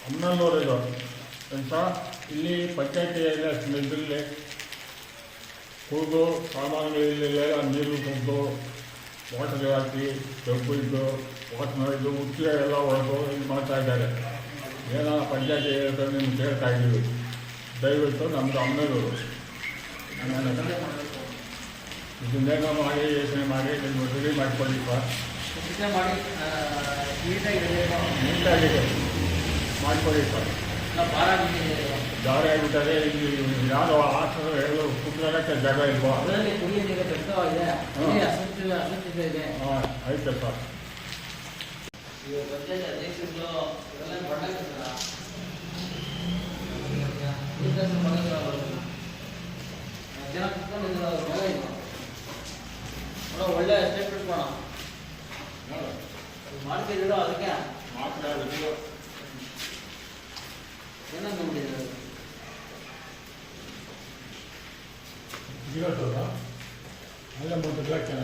ಅಮ್ಮನೂರು ಇದು ಅಂತ ಇಲ್ಲಿ ಪಂಚಾಯತಿ ಇದರಲ್ಲಿ ಕುಡಿದು ಸಾಮಾನುಗಳಿಲ್ಲ ನೀರು ತಂದು ವಾಟರ್ ಹಾಕಿ ಕಬ್ಬು ಇದ್ದು ವಾಟರ್ ಇದು ಮುಚ್ಚೆ ಎಲ್ಲ ಹೊರಟು ಇದು ಮಾಡ್ತಾಯಿದ್ದಾರೆ. ಏನೋ ಪಂಚಾಯತಿ ಹೇಳ್ತಾರೆ ನಿಮ್ಗೆ ಕೇಳ್ತಾ ಇದ್ದೀವಿ. ದಯವಿಟ್ಟು ನಮ್ಮದು ಅಮ್ಮನೂರು ಇದನ್ನೇನೋ ಮಾಡಿ ಯೋಚನೆ ಮಾಡಿ ನೀವು ರೆಡಿ ಮಾಡಿಕೊಳ್ಳಿಪ್ಪ. ನೀಟಾಗಿದೆ ಮಾಡಿಕೊಳ್ಳಿಪ್ಪ. ದಾರ ಆಗಿಬಿಟ್ಟರೆ ಇಲ್ಲಿ ಯಾರು ಆಸರು ಹೇಳೋ ಕುಟ್ಕೊಳ್ಳೋಕ್ಕೆ ಜಾಗ ಇಲ್ವಾ? ಹಾಂ ಆಯ್ತಪ್ಪ. ಒಳ್ಳೆ ಸ್ಟೇಟ್ಮೆಂಟ್ ಮಾಡೋಣ ಮಾಡ್ತಿದ್ದೀರೋ ಅದಕ್ಕೆ ಏನಂತ ನೋಡಿದ್ರು ಅಲ್ಲ ಮುಂದೆ ಲಕ್ಷಣ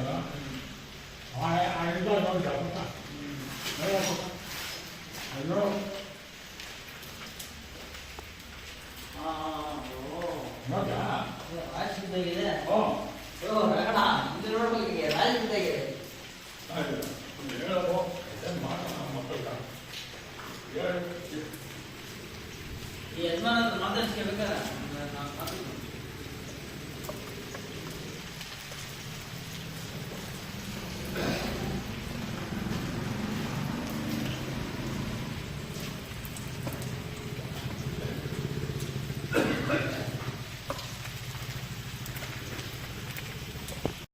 ನೋಡಿ